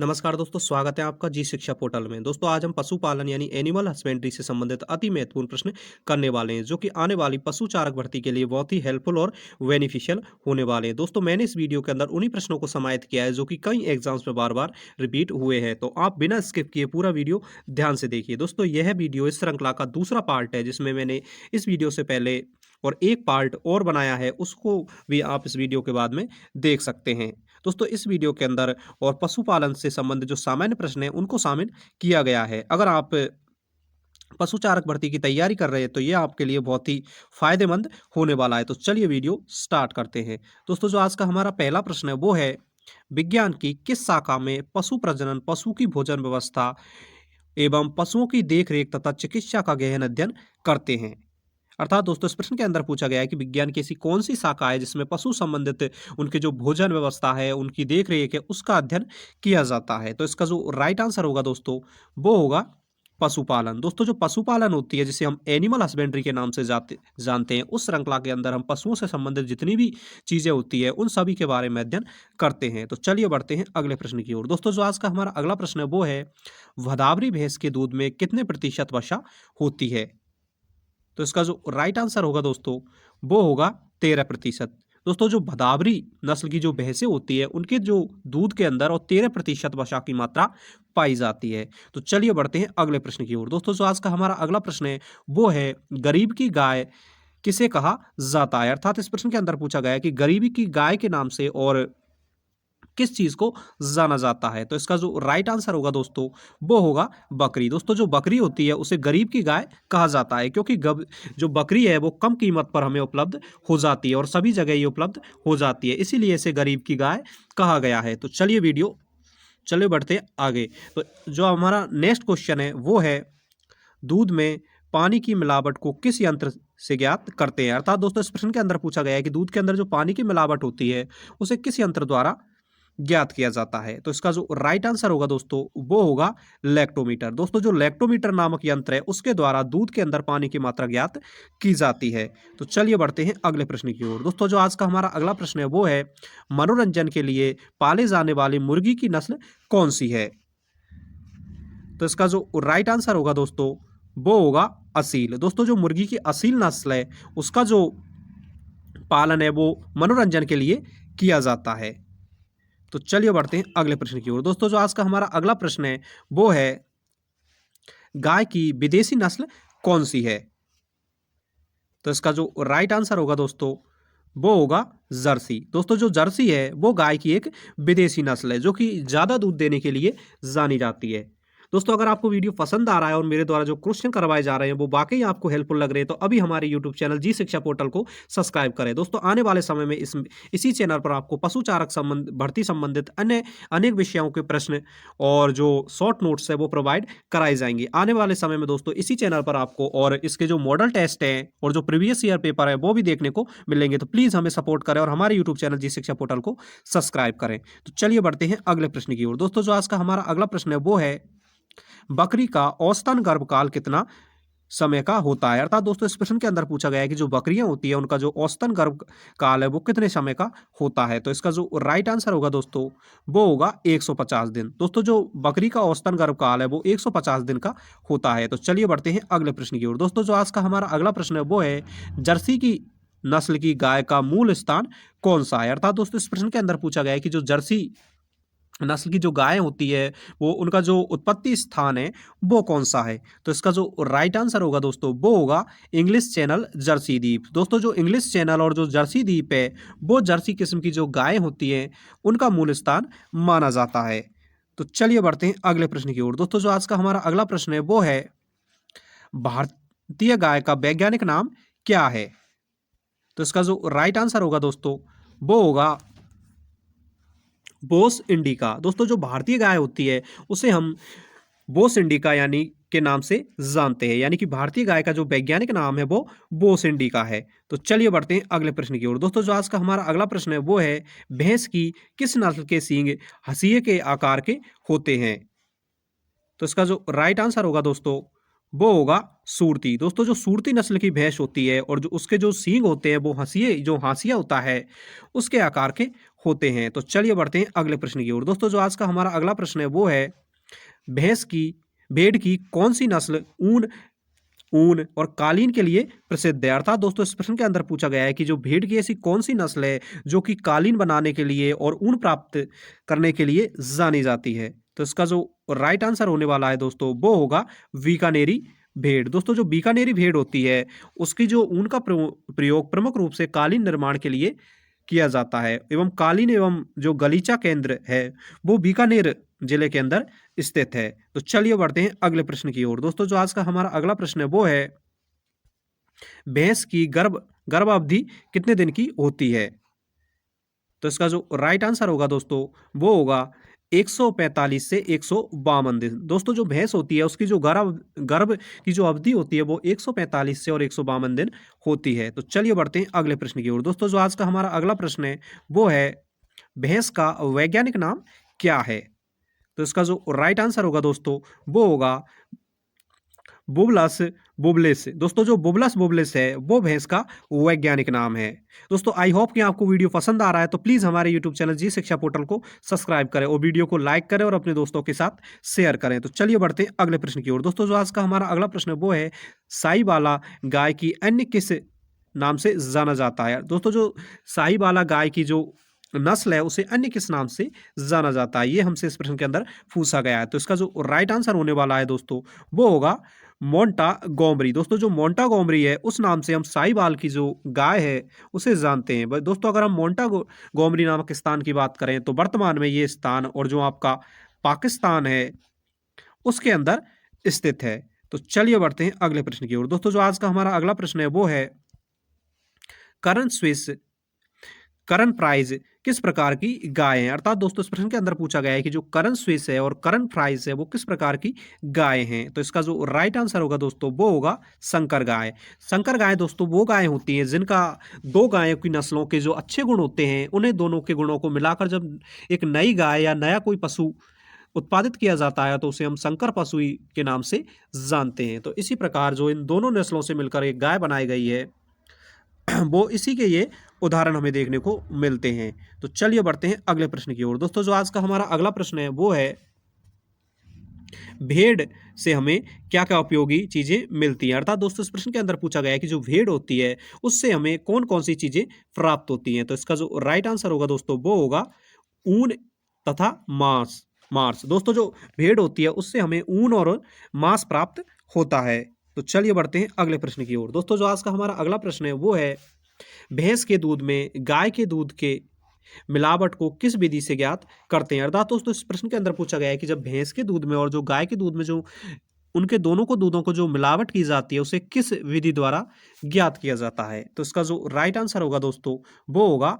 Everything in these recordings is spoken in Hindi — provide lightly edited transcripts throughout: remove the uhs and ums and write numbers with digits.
नमस्कार दोस्तों, स्वागत है आपका जी शिक्षा पोर्टल में। दोस्तों आज हम पशुपालन यानी एनिमल हस्बेंड्री से संबंधित अति महत्वपूर्ण प्रश्न करने वाले हैं, जो कि आने वाली पशु चारक भर्ती के लिए बहुत ही हेल्पफुल और बेनिफिशियल होने वाले हैं। दोस्तों मैंने इस वीडियो के अंदर उन्हीं प्रश्नों को समाहित किया है जो कि कई एग्जाम्स में बार बार रिपीट हुए हैं, तो आप बिना स्किप किए पूरा वीडियो ध्यान से देखिए। दोस्तों यह वीडियो इस श्रृंखला का दूसरा पार्ट है, जिसमें मैंने इस वीडियो से पहले और एक पार्ट और बनाया है, उसको भी आप इस वीडियो के बाद में देख सकते हैं। दोस्तों इस वीडियो के अंदर और पशुपालन से संबंधित जो सामान्य प्रश्न हैं उनको शामिल किया गया है। अगर आप पशु चारक भर्ती की तैयारी कर रहे हैं तो ये आपके लिए बहुत ही फायदेमंद होने वाला है। तो चलिए वीडियो स्टार्ट करते हैं। दोस्तों जो आज का हमारा पहला प्रश्न है वो है, विज्ञान की किस शाखा में पशु प्रजनन, पशु की भोजन व्यवस्था एवं पशुओं की देखरेख तथा चिकित्सा का गहन अध्ययन करते हैं। अर्थात दोस्तों इस प्रश्न के अंदर पूछा गया है कि विज्ञान की ऐसी कौन सी शाखा है जिसमें पशु संबंधित उनके जो भोजन व्यवस्था है, उनकी देख रेख है, उसका अध्ययन किया जाता है। तो इसका जो राइट आंसर होगा दोस्तों वो होगा पशुपालन। दोस्तों जो पशुपालन होती है, जिसे हम एनिमल हस्बेंड्री के नाम से जानते हैं, उस श्रृंखला के अंदर हम पशुओं से संबंधित जितनी भी चीजें होती है उन सभी के बारे में अध्ययन करते हैं। तो चलिए बढ़ते हैं अगले प्रश्न की ओर। दोस्तों जो आज का हमारा अगला प्रश्न है वो है, भदावरी भैंस के दूध में कितने प्रतिशत वसा होती है? तो इसका जो राइट आंसर होगा दोस्तों वो होगा 13%। दोस्तों जो भदावरी नस्ल की जो भैंसें होती है उनके जो दूध के अंदर और 13% वसा की मात्रा पाई जाती है। तो चलिए बढ़ते हैं अगले प्रश्न की ओर। दोस्तों जो आज का हमारा अगला प्रश्न है वो है, गरीब की गाय किसे कहा जाता है? अर्थात इस प्रश्न के अंदर पूछा गया है कि गरीबी की गाय के नाम से और किस चीज को जाना जाता है? तो इसका जो राइट आंसर होगा दोस्तों वो होगा बकरी। दोस्तों जो बकरी होती है उसे गरीब की गाय कहा जाता है, क्योंकि जो बकरी है वो कम कीमत पर हमें उपलब्ध हो जाती है और सभी जगह ये उपलब्ध हो जाती है, इसीलिए इसे गरीब की गाय कहा गया है। तो चलिए बढ़ते हैं आगे। तो जो हमारा नेक्स्ट क्वेश्चन है वो है, दूध में पानी की मिलावट को किस यंत्र से ज्ञात करते हैं? अर्थात दोस्तों इस प्रश्न के अंदर पूछा गया है कि दूध के अंदर जो पानी की मिलावट होती है उसे किस यंत्र द्वारा ज्ञात किया जाता है? तो इसका जो राइट आंसर होगा दोस्तों वो होगा लैक्टोमीटर। दोस्तों जो लैक्टोमीटर नामक यंत्र है उसके द्वारा दूध के अंदर पानी की मात्रा ज्ञात की जाती है। तो चलिए बढ़ते हैं अगले प्रश्न की ओर। दोस्तों जो आज का हमारा अगला प्रश्न है वो है, मनोरंजन के लिए पाले जाने वाली मुर्गी की नस्ल कौन सी है? तो इसका जो राइट आंसर होगा दोस्तों वो होगा असील। दोस्तों जो मुर्गी की असील नस्ल है उसका जो पालन है वो मनोरंजन के लिए किया जाता है। तो चलिए बढ़ते हैं अगले प्रश्न की ओर। दोस्तों जो आज का हमारा अगला प्रश्न है वो है, गाय की विदेशी नस्ल कौन सी है? तो इसका जो राइट आंसर होगा दोस्तों वो होगा जर्सी। दोस्तों जो जर्सी है वो गाय की एक विदेशी नस्ल है जो कि ज्यादा दूध देने के लिए जानी जाती है। दोस्तों अगर आपको वीडियो पसंद आ रहा है और मेरे द्वारा जो क्वेश्चन करवाए जा रहे हैं वो वाकई आपको हेल्पफुल लग रहे हैं तो अभी हमारे यूट्यूब चैनल जी शिक्षा पोर्टल को सब्सक्राइब करें। दोस्तों आने वाले समय में इसी चैनल पर आपको पशु चारक भर्ती संबंधित अन्य अनेक विषयों के प्रश्न और जो शॉर्ट नोट्स है वो प्रोवाइड कराए जाएंगे आने वाले समय में। दोस्तों इसी चैनल पर आपको और इसके जो मॉडल टेस्ट हैं और जो प्रीवियस ईयर पेपर है वो भी देखने को मिलेंगे। तो प्लीज़ हमें सपोर्ट करें और हमारे यूट्यूब चैनल जी शिक्षा पोर्टल को सब्सक्राइब करें। तो चलिए बढ़ते हैं अगले प्रश्न की ओर। दोस्तों जो आज का हमारा अगला प्रश्न है वो है, बकरी का औसतन गर्भकाल कितना समय का होता है? अर्थात दोस्तों इस प्रश्न के अंदर पूछा गया है कि जो बकरियां होती है उनका जो औसतन गर्भकाल है वो कितने समय का होता है? तो इसका जो राइट आंसर होगा दोस्तों वो होगा 150 दिन। दोस्तों जो बकरी का औसतन गर्भकाल है वो 150 दिन का होता है। तो चलिए बढ़ते हैं अगले प्रश्न की ओर। दोस्तों जो आज का हमारा अगला प्रश्न है वो है, जर्सी की नस्ल की गाय का मूल स्थान कौन सा है? अर्थात दोस्तों इस प्रश्न के अंदर पूछा गया है कि जो जर्सी नस्ल की जो गाय होती है वो उनका जो उत्पत्ति स्थान है वो कौन सा है? तो इसका जो राइट आंसर होगा दोस्तों वो होगा इंग्लिश चैनल जर्सी द्वीप। दोस्तों जो इंग्लिश चैनल और जो जर्सी द्वीप है वो जर्सी किस्म की जो गाय होती हैं उनका मूल स्थान माना जाता है। तो चलिए बढ़ते हैं अगले प्रश्न की ओर। दोस्तों जो आज का हमारा अगला प्रश्न है वो है, भारतीय गाय का वैज्ञानिक नाम क्या है? तो इसका जो राइट आंसर होगा दोस्तों वो होगा बोस इंडिका। दोस्तों जो भारतीय गाय होती है उसे हम बोस इंडिका यानी के नाम से जानते हैं, यानी कि भारतीय गाय का जो वैज्ञानिक नाम है वो बोस इंडिका है। तो चलिए बढ़ते हैं अगले प्रश्न की ओर। दोस्तों जो आज का हमारा अगला प्रश्न है वो है, भैंस की किस नस्ल के सींग हंसिए के आकार के होते हैं? तो इसका जो राइट आंसर होगा दोस्तों वो होगा सूरती। दोस्तों जो सूरती नस्ल की भैंस होती है और जो उसके जो सींग होते हैं वो हाशिया होता है उसके आकार के होते हैं। तो चलिए बढ़ते हैं अगले प्रश्न की ओर। दोस्तों जो आज का हमारा अगला प्रश्न है वो है भैंस की भेड़ की कौन सी नस्ल ऊन ऊन और कालीन के लिए प्रसिद्ध है। अर्थात दोस्तों इस प्रश्न के अंदर पूछा गया है कि जो भेड़ की ऐसी कौन सी नस्ल है जो कि कालीन बनाने के लिए और ऊन प्राप्त करने के लिए जानी जाती है। तो इसका जो राइट आंसर होने वाला है दोस्तों वो होगा बीकानेरी भेड़। दोस्तों जो बीकानेरी भेड़ होती है उसकी जो ऊन का प्रयोग प्रमुख रूप से कालीन निर्माण के लिए किया जाता है एवं कालीन एवं जो गलीचा केंद्र है वो बीकानेर जिले के अंदर स्थित है। तो चलिए बढ़ते हैं अगले प्रश्न की ओर। दोस्तों जो आज का हमारा अगला प्रश्न है वो है भैंस की गर्भ अवधि कितने दिन की होती है। तो इसका जो राइट आंसर होगा दोस्तों वो होगा 145 से 152 दिन। दोस्तों जो भैंस होती है उसकी जो गर्भ की जो अवधि होती है वो 145 से और 152 दिन होती है। तो चलिए बढ़ते हैं अगले प्रश्न की ओर। दोस्तों जो आज का हमारा अगला प्रश्न है वो है भैंस का वैज्ञानिक नाम क्या है। तो इसका जो राइट आंसर होगा दोस्तों वो होगा बुबलस बुबलिस। दोस्तों जो बुबलस बुबलिस है वो भैंस का वैज्ञानिक नाम है। दोस्तों आई होप कि आपको वीडियो पसंद आ रहा है तो प्लीज़ हमारे यूट्यूब चैनल जी शिक्षा पोर्टल को सब्सक्राइब करें और वीडियो को लाइक करें और अपने दोस्तों के साथ शेयर करें। तो चलिए बढ़ते हैं अगले प्रश्न की ओर। दोस्तों जो आज का हमारा अगला प्रश्न है वो है साहीवाला गाय की अन्य किस नाम से जाना जाता है। दोस्तों जो साहीवाला गाय की जो नस्ल है उसे अन्य किस नाम से जाना जाता है ये हमसे इस प्रश्न के अंदर पूछा गया है। तो इसका जो राइट आंसर होने वाला है दोस्तों वो होगा मोंटा गोमरी। दोस्तों जो मोंटा गोमरी है उस नाम से हम साहीवाल की जो गाय है उसे जानते हैं। दोस्तों अगर हम मोंटा गोमरी नामक स्थान की बात करें तो वर्तमान में ये स्थान और जो आपका पाकिस्तान है उसके अंदर स्थित है। तो चलिए बढ़ते हैं अगले प्रश्न की ओर। दोस्तों जो आज का हमारा अगला प्रश्न है वो है करंट स्विस करंट प्राइज किस प्रकार की गाय हैं। अर्थात दोस्तों इस प्रश्न के अंदर पूछा गया है कि जो करंट स्विस है और करंट प्राइज है वो किस प्रकार की गाय हैं। तो इसका जो राइट आंसर होगा दोस्तों वो होगा संकर गाय। संकर गाय दोस्तों वो गाय होती हैं जिनका दो गायों की नस्लों के जो अच्छे गुण होते हैं उन्हें दोनों के गुणों को मिलाकर जब एक नई गाय या नया कोई पशु उत्पादित किया जाता है तो उसे हम संकर पशु के नाम से जानते हैं। तो इसी प्रकार जो इन दोनों नस्लों से मिलकर एक गाय बनाई गई है वो इसी के ये उदाहरण हमें देखने को मिलते हैं। तो चलिए बढ़ते हैं अगले प्रश्न की ओर। दोस्तों जो आज का हमारा अगला प्रश्न है वो है भेड़ से हमें क्या क्या उपयोगी चीजें मिलती हैं। अर्थात दोस्तों इस प्रश्न के अंदर पूछा गया है कि जो भेड़ होती है उससे हमें कौन कौन सी चीजें प्राप्त होती हैं। तो इसका जो राइट आंसर होगा दोस्तों वो होगा ऊन तथा मांस मांस। दोस्तों जो भेड़ होती है उससे हमें ऊन और मांस प्राप्त होता है। तो चलिए बढ़ते हैं अगले प्रश्न की ओर। दोस्तों जो आज का हमारा अगला प्रश्न है वो है भैंस के दूध में गाय के दूध के मिलावट को किस विधि से ज्ञात करते हैं। अर्थात दोस्तों इस प्रश्न के अंदर पूछा गया है कि जब भैंस के दूध में और जो गाय के दूध में जो उनके दोनों को दूधों को जो मिलावट की जाती है उसे किस विधि द्वारा ज्ञात किया जाता है। तो इसका जो राइट आंसर होगा दोस्तों वो होगा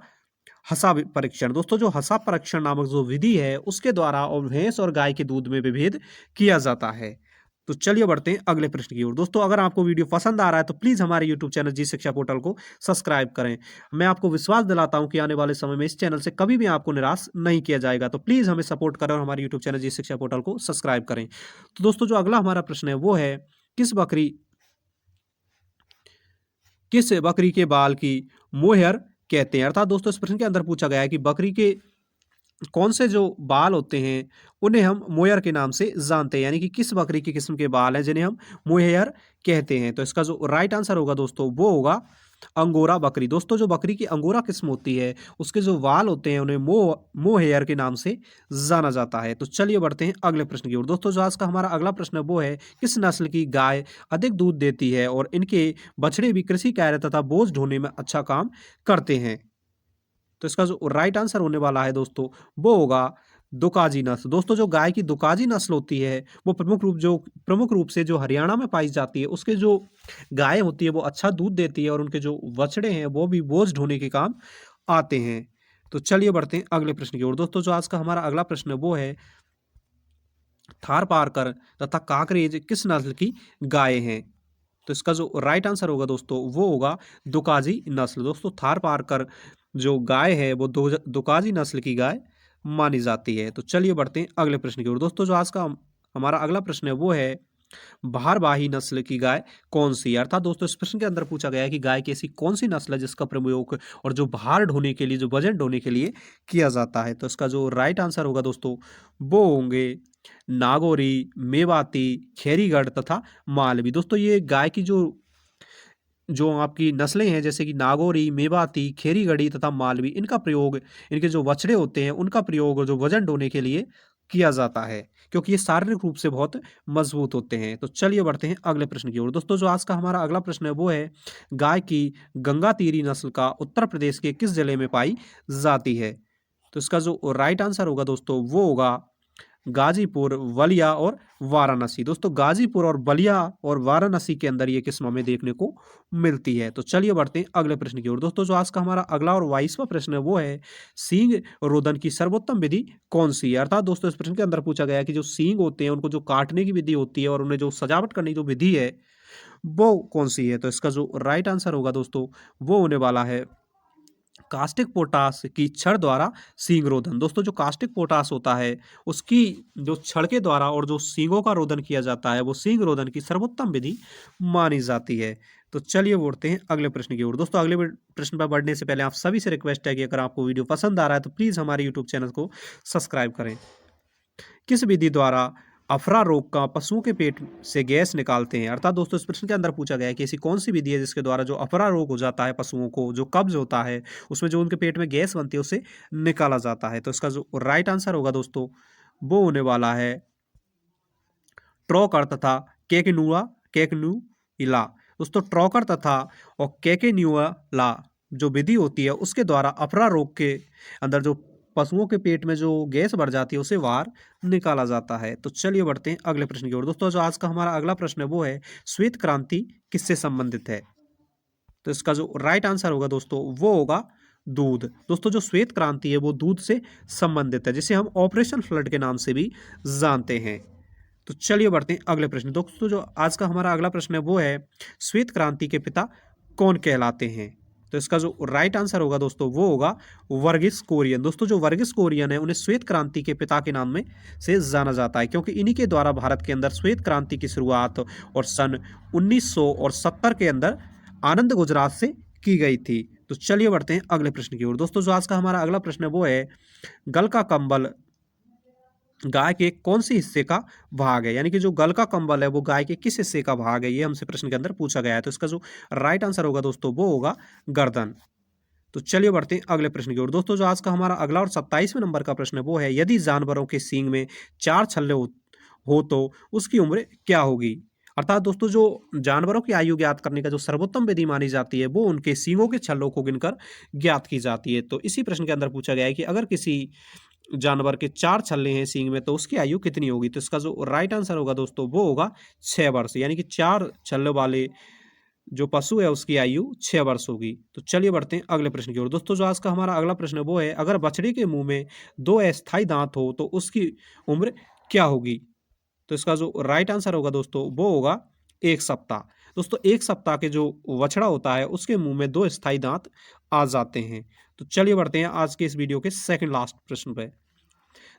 हसा परीक्षण। दोस्तों जो हसा परीक्षण नामक जो विधि है उसके द्वारा और भैंस और गाय के दूध में विभेद किया जाता है। तो चलिए बढ़ते हैं अगले प्रश्न की ओर। दोस्तों अगर आपको वीडियो पसंद आ रहा है तो प्लीज़ हमारे यूट्यूब चैनल जी शिक्षा पोर्टल को सब्सक्राइब करें। मैं आपको विश्वास दिलाता हूं कि आने वाले समय में इस चैनल से कभी भी आपको निराश नहीं किया जाएगा। तो प्लीज़ हमें सपोर्ट करें और हमारे यूट्यूब चैनल जी शिक्षा पोर्टल को सब्सक्राइब करें। तो दोस्तों जो अगला हमारा प्रश्न है वो है किस बकरी के बाल की मोहेयर कहते हैं। अर्थात दोस्तों इस प्रश्न के अंदर पूछा गया है कि बकरी के कौन से जो बाल होते हैं उन्हें हम मोहेयर के नाम से जानते हैं, यानी कि किस बकरी की किस्म के बाल हैं जिन्हें हम मोहेयर कहते हैं। तो इसका जो राइट आंसर होगा दोस्तों वो होगा अंगोरा बकरी। दोस्तों जो बकरी की अंगोरा किस्म होती है उसके जो बाल होते हैं उन्हें मोहेयर के नाम से जाना जाता है। तो चलिए बढ़ते हैं अगले प्रश्न की ओर। दोस्तों जो आज का हमारा अगला प्रश्न वो है किस नस्ल की गाय अधिक दूध देती है और इनके बछड़े भी कृषि कार्य तथा बोझ ढोने में अच्छा काम करते हैं। तो इसका जो राइट आंसर होने वाला है दोस्तों वो होगा दुकाजी नस्ल। दोस्तों जो गाय की दुकाजी नस्ल होती है वो प्रमुख रूप से जो हरियाणा में पाई जाती है उसके जो गाय होती है वो अच्छा दूध देती है और उनके जो बछड़े हैं वो भी बोझ ढोने के काम आते हैं। तो चलिए बढ़ते हैं अगले प्रश्न की ओर। दोस्तों जो आज का हमारा अगला प्रश्न है वो है थारपारकर तथा काकरेज किस नस्ल की गाय हैं। तो इसका जो राइट आंसर होगा दोस्तों वो होगा दुकाजी नस्ल। दोस्तों थारपारकर जो गाय है वो दुकाजी नस्ल की गाय मानी जाती है। तो चलिए बढ़ते हैं अगले प्रश्न की ओर। दोस्तों जो आज का हमारा अगला प्रश्न है वो है भारवाही नस्ल की गाय कौन सी है? अर्थात दोस्तों इस प्रश्न के अंदर पूछा गया है कि गाय की ऐसी कौन सी नस्ल है जिसका प्रयोग और जो भार ढोने के लिए, जो वजन ढोने के लिए किया जाता है। तो इसका जो राइट आंसर होगा दोस्तों वो होंगे नागौरी, मेवाती, खेरीगढ़ तथा मालवी। दोस्तों ये गाय की जो जो आपकी नस्लें हैं जैसे कि नागौरी, मेवाती, खेरीगढ़ी तथा मालवी, इनका प्रयोग, इनके जो बछड़े होते हैं उनका प्रयोग जो वजन ढोने के लिए किया जाता है, क्योंकि ये शारीरिक रूप से बहुत मजबूत होते हैं। तो चलिए बढ़ते हैं अगले प्रश्न की ओर। दोस्तों जो आज का हमारा अगला प्रश्न है वो है गाय की गंगातीरी नस्ल का उत्तर प्रदेश के किस जिले में पाई जाती है? तो इसका जो राइट आंसर होगा दोस्तों वो होगा गाजीपुर, बलिया और वाराणसी। दोस्तों गाजीपुर और बलिया और वाराणसी के अंदर ये किस्म हमें देखने को मिलती है। तो चलिए बढ़ते हैं अगले प्रश्न की ओर। दोस्तों जो आज का हमारा अगला और 22वां प्रश्न है वो है सींग रोदन की सर्वोत्तम विधि कौन सी है? अर्थात दोस्तों इस प्रश्न के अंदर पूछा गया है कि जो सींग होते हैं उनको जो काटने की विधि होती है और उन्हें जो सजावट करने की जो विधि है वो कौन सी है? तो इसका जो राइट आंसर होगा दोस्तों वो होने वाला है कास्टिक पोटास की छड़ द्वारा सींग रोधन। दोस्तों जो कास्टिक पोटास होता है उसकी जो छड़ के द्वारा और जो सींगों का रोधन किया जाता है वो सींग रोधन की सर्वोत्तम विधि मानी जाती है। तो चलिए बढ़ते हैं अगले प्रश्न की ओर। दोस्तों अगले प्रश्न पर बढ़ने से पहले आप सभी से रिक्वेस्ट है कि अगर आपको वीडियो पसंद आ रहा है तो प्लीज़ हमारे यूट्यूब चैनल को सब्सक्राइब करें। किस विधि द्वारा अफरा रोग का पशुओं के पेट से गैस निकालते हैं? अर्थात दोस्तों इस प्रश्न के अंदर पूछा गया है कि ऐसी कौन सी विधि है जिसके द्वारा जो अफरा रोग हो जाता है पशुओं को, जो कब्ज होता है उसमें जो उनके पेट में गैस बनती है उसे निकाला जाता है। तो इसका जो राइट आंसर होगा दोस्तों वो होने वाला है ट्रोकर तथा केकनुआ केकनुइला। दोस्तों ट्रोकर तथा और केकेन्युला जो विधि होती है उसके द्वारा अफरा रोग के अंदर जो पशुओं के पेट में जो गैस बढ़ जाती है उसे बाहर निकाला जाता है। तो चलिए बढ़ते हैं अगले प्रश्न की ओर। दोस्तों जो आज का हमारा अगला प्रश्न है वो है श्वेत क्रांति किससे संबंधित है? तो इसका जो राइट आंसर होगा दोस्तों वो होगा दूध। दोस्तों जो श्वेत क्रांति है वो दूध से संबंधित है, जिसे हम ऑपरेशन फ्लड के नाम से भी जानते हैं। तो चलिए बढ़ते हैं अगले प्रश्न। दोस्तों जो आज का हमारा अगला प्रश्न है वो है श्वेत क्रांति के पिता कौन कहलाते हैं? तो इसका जो राइट आंसर होगा दोस्तों वो होगा वर्गीस कुरियन। दोस्तों जो वर्गीस कुरियन है उन्हें श्वेत क्रांति के पिता के नाम में से जाना जाता है, क्योंकि इन्हीं के द्वारा भारत के अंदर श्वेत क्रांति की शुरुआत और सन 1970 के अंदर आनंद गुजरात से की गई थी। तो चलिए बढ़ते हैं अगले प्रश्न की ओर। दोस्तों जो आज का हमारा अगला प्रश्न है वो है गल का कंबल गाय के कौन से हिस्से का भाग है? यानी कि जो गल का कंबल है वो गाय के किस हिस्से का भाग है, ये हमसे प्रश्न के अंदर पूछा गया है। तो इसका जो राइट आंसर होगा दोस्तों वो होगा गर्दन। तो चलिए बढ़ते हैं अगले प्रश्न की ओर। दोस्तों जो आज का हमारा अगला और 27वें नंबर का प्रश्न है वो है यदि जानवरों के सींग में 4 छल्ले हो तो उसकी उम्र क्या होगी? अर्थात दोस्तों जो जानवरों की आयु ज्ञात करने का जो सर्वोत्तम विधि मानी जाती है वो उनके सींगों के छल्लों को गिनकर ज्ञात की जाती है। तो इसी प्रश्न के अंदर पूछा गया है कि अगर किसी जानवर के 4 छल्ले हैं सींग में तो उसकी आयु कितनी होगी? तो इसका जो राइट आंसर होगा दोस्तों वो होगा 6 वर्ष, यानी कि 4 छल्ले वाले जो पशु है उसकी आयु 6 वर्ष होगी। तो चलिए बढ़ते हैं अगले प्रश्न की ओर। दोस्तों जो आज का हमारा अगला प्रश्न है वो है अगर बछड़े के मुंह में 2 अस्थायी दांत हो तो उसकी उम्र क्या होगी? तो इसका जो राइट आंसर होगा दोस्तों वो होगा 1 सप्ताह। दोस्तों 1 सप्ताह के जो बछड़ा होता है उसके मुंह में 2 स्थायी दांत आ जाते हैं। तो चलिए बढ़ते हैं आज के इस वीडियो के सेकंड लास्ट प्रश्न पे।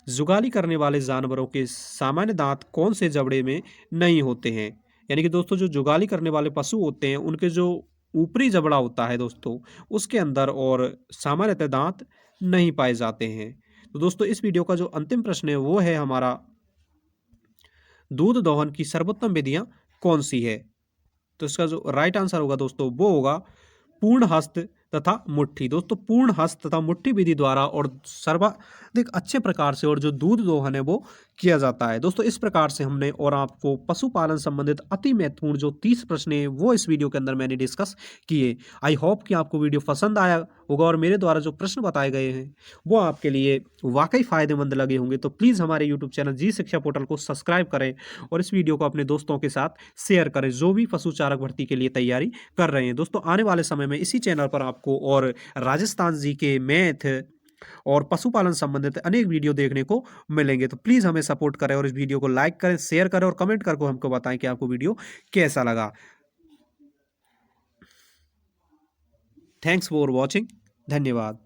जुगाली करने वाले जानवरों के सामान्य दांत कौन से जबड़े में नहीं होते हैं? यानी कि दोस्तों जो जुगाली करने वाले पशु होते हैं उनके जो ऊपरी जबड़ा होता है दोस्तों उसके अंदर और सामान्यतः दांत नहीं पाए जाते हैं। तो दोस्तों इस वीडियो का जो अंतिम प्रश्न है वो है हमारा दूध दोहन की सर्वोत्तम विधियां कौन सी है? तो इसका जो राइट आंसर होगा दोस्तों वो होगा पूर्ण हस्त तथा मुट्ठी। दोस्तों पूर्ण हस्त तथा मुट्ठी विधि द्वारा और सर्वाधिक अच्छे प्रकार से और जो दूध दोहन है वो किया जाता है। दोस्तों इस प्रकार से हमने और आपको पशुपालन संबंधित अति महत्वपूर्ण जो 30 प्रश्न हैं वो इस वीडियो के अंदर मैंने डिस्कस किए। आई होप कि आपको वीडियो पसंद आया होगा और मेरे द्वारा जो प्रश्न बताए गए हैं वो आपके लिए वाकई फ़ायदेमंद लगे होंगे। तो प्लीज़ हमारे यूट्यूब चैनल जी शिक्षा पोर्टल को सब्सक्राइब करें और इस वीडियो को अपने दोस्तों के साथ शेयर करें जो भी पशु चारक भर्ती के लिए तैयारी कर रहे हैं। दोस्तों आने वाले समय में इसी चैनल पर आपको और राजस्थान जी के मैथ और पशुपालन संबंधित अनेक वीडियो देखने को मिलेंगे। तो प्लीज़ हमें सपोर्ट करें और इस वीडियो को लाइक करें, शेयर करें और कमेंट करके हमको बताएं कि आपको वीडियो कैसा लगा। Thanks for watching. धन्यवाद।